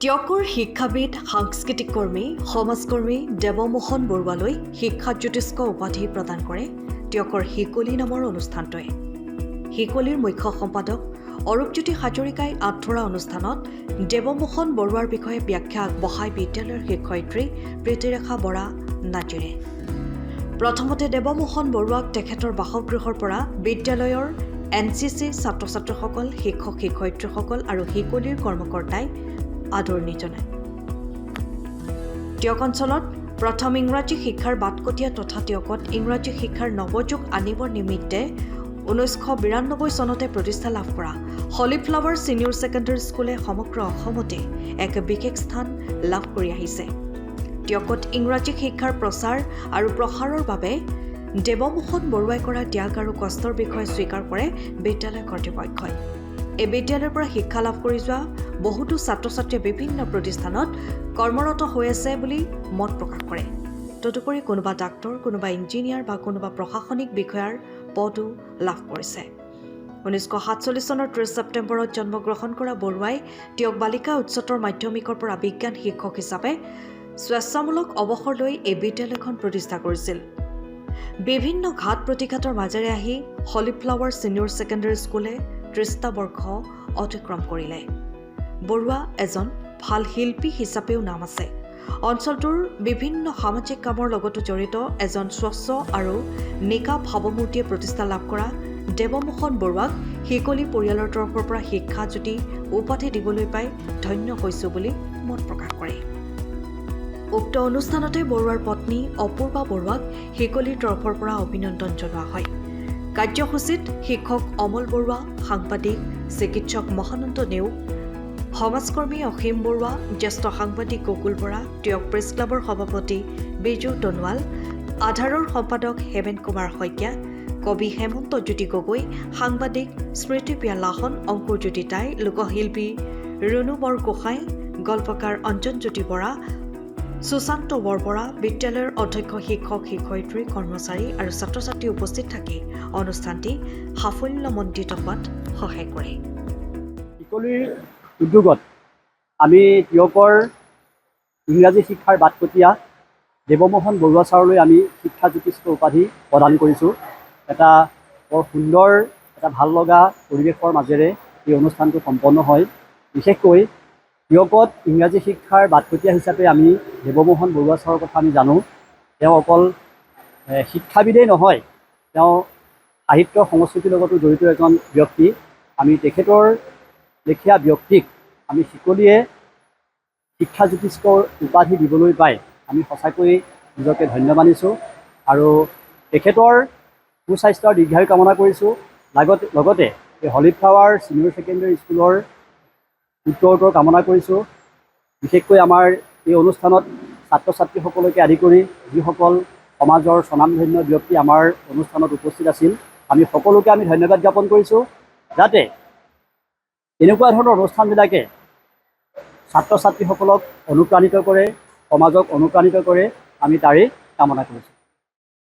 টিয়কৰ শিক্ষাবিদ সাংস্কৃতিক কৰ্মী সমাজকৰ্মী দেৱমোহন বৰুৱালৈ শিক্ষা জ্যোতিষ্ক উপাধি প্ৰদান কৰে টিয়কৰ শিকলি নামৰ অনুষ্ঠানটোৱে। শিকলিৰ মুখ্য সম্পাদক অৰূপজ্যোতি হাজৰিকাই আঁঠুৰা অনুষ্ঠানত দেৱমোহন বৰুৱাৰ বিষয়ে ব্যাখ্যা আগবঢ়াই বিদ্যালয়ৰ শিক্ষয়িত্ৰী প্ৰীতিৰেখা বৰা নাজিৰে। প্ৰথমতে দেৱমোহন বৰুৱাক তেখেতৰ বাসগৃহৰ পৰা বিদ্যালয়ৰ NCC ছাত্ৰ ছাত্ৰীসকল শিক্ষক শিক্ষয়িত্ৰীসকল আৰু শিকলিৰ কৰ্মকৰ্তাই আদৰণি জনায়। টিয়ক অঞ্চলত প্ৰথম ইংৰাজী শিক্ষাৰ বাটকটীয়া তথা টিয়কত ইংৰাজী শিক্ষাৰ নৱযুগ আনিবৰ নিমিত্তে 1992 চনতে প্ৰতিষ্ঠা লাভ কৰা হলিফ্লাৱাৰ ছিনিয়ৰ ছেকেণ্ডেৰী স্কুলে সমগ্ৰ অসমতে এক বিশেষ স্থান লাভ কৰি আহিছে। টিয়কত ইংৰাজী শিক্ষাৰ প্ৰচাৰ আৰু প্ৰসাৰৰ বাবে দেৱমোহন বৰুৱাই কৰা ত্যাগ আৰু কষ্টৰ বিষয়ে স্বীকাৰ কৰে বিদ্যালয় কৰ্তৃপক্ষই। এই বিদ্যালয়ৰ পৰা শিক্ষা লাভ কৰি যোৱা বহুতো ছাত্ৰ ছাত্ৰীয়ে বিভিন্ন প্ৰতিষ্ঠানত কৰ্মৰত হৈ আছে বুলি মত প্ৰকাশ কৰে। তদুপৰি কোনোবা ডাক্তৰ, কোনোবা ইঞ্জিনিয়াৰ বা কোনোবা প্ৰশাসনিক বিষয়াৰ পদো লাভ কৰিছে। 1947 চনৰ 30 ছেপ্টেম্বৰত জন্মগ্ৰহণ কৰা বৰুৱাই টিয়ক বালিকা উচ্চতৰ মাধ্যমিকৰ পৰা বিজ্ঞান শিক্ষক হিচাপে স্বেচ্ছামূলক অৱসৰ লৈ এই বিদ্যালয়খন প্ৰতিষ্ঠা কৰিছিল। বিভিন্ন ঘাত প্ৰতিঘাতৰ মাজেৰে আহি হলিফ্লাৱাৰ ছিনিয়ৰ ছেকেণ্ডেৰী স্কুলে 30টা বৰ্ষ অতিক্ৰম কৰিলে। বৰুৱা এজন ভাল শিল্পী হিচাপেও নাম আছে। অঞ্চলটোৰ বিভিন্ন সামাজিক কামৰ লগতো জড়িত এজন স্বচ্ছ আৰু নিকা ভাৱমূৰ্তিয়ে প্ৰতিষ্ঠা লাভ কৰা দেৱমোহন বৰুৱাক শিকলি পৰিয়ালৰ তৰফৰ পৰা শিক্ষা জ্যোতি উপাধি দিবলৈ পাই ধন্য হৈছোঁ বুলি মত প্ৰকাশ কৰে। উক্ত অনুষ্ঠানতে বৰুৱাৰ পত্নী অপূৰ্বা বৰুৱাক শিকলিৰ তৰফৰ পৰা অভিনন্দন জনোৱা হয়। কাৰ্যসূচীত শিক্ষক অমল বৰুৱা, সাংবাদিক চিকিৎসক মহানন্দ নেওগ, সমাজকৰ্মী অসীম বৰুৱা, জ্যেষ্ঠ সাংবাদিক গকুল বৰা, টিয়ক প্ৰেছ ক্লাবৰ সভাপতি বিজু টনোৱাল, আধাৰৰ সম্পাদক হেমেন কুমাৰ শইকীয়া, কবি হেমন্ত জ্যোতি গগৈ, সাংবাদিক স্মৃতিপ্ৰিয়া লাহন, অংকুৰজ্যোতি টাই, লোকশিল্পী ৰুণু বৰগোহাঁই, গল্পকাৰ অঞ্জন জ্যোতি বৰা, সুশান্ত বৰবৰা, বিদ্যালয়ৰ অধ্যক্ষ শিক্ষক শিক্ষয়িত্ৰী কৰ্মচাৰী আৰু ছাত্ৰ ছাত্ৰী উপস্থিত থাকি অনুষ্ঠানটি সাফল্যমণ্ডিত হোৱাত সহায় কৰে। শিকলিৰ উদ্যোগত আমি টিয়কৰ ইংৰাজী শিক্ষাৰ বাটকটীয়া দেৱমোহন বৰুৱা ছাৰলৈ আমি শিক্ষা জ্যোতিষ্ক উপাধি প্ৰদান কৰিছোঁ। এটা বৰ সুন্দৰ এটা ভাল লগা পৰিৱেশৰ মাজেৰে এই অনুষ্ঠানটো সম্পন্ন হয়। বিশেষকৈ টিয়কত ইংৰাজী শিক্ষাৰ বাটকটীয়া হিচাপে আমি দেৱমোহন বৰুৱা ছাৰৰ কথা আমি জানো। তেওঁ অকল শিক্ষাবিদেই নহয়, তেওঁ সাহিত্য সংস্কৃতিৰ লগতো জড়িত এজন ব্যক্তি। আমি তেখেতৰ লেখীয়া ব্যক্তিক আমি শিকলিয়ে শিক্ষা জ্যোতিষ্ক উপাধি দিবলৈ পাই আমি সঁচাকৈ নিজকে ধন্য মানিছোঁ আৰু তেখেতৰ সুস্বাস্থ্যৰ দীৰ্ঘায়ু কামনা কৰিছোঁ। লগতে এই হলিফ্লাৱাৰ ছিনিয়ৰ ছেকেণ্ডেৰী স্কুলৰ উত্তৰোত্তৰ কামনা কৰিছোঁ। বিশেষকৈ আমাৰ এই অনুষ্ঠানত ছাত্ৰ ছাত্ৰীসকলকে আদি কৰি যিসকল সমাজৰ স্বনামধন্য ব্যক্তি আমাৰ অনুষ্ঠানত উপস্থিত আছিল, আমি সকলোকে আমি ধন্যবাদ জ্ঞাপন কৰিছোঁ। যাতে এনেকুৱা ধৰণৰ অনুষ্ঠানবিলাকে ছাত্ৰ ছাত্ৰীসকলক অনুপ্ৰাণিত কৰে, সমাজক অনুপ্ৰাণিত কৰে, আমি তাৰেই কামনা কৰিছোঁ।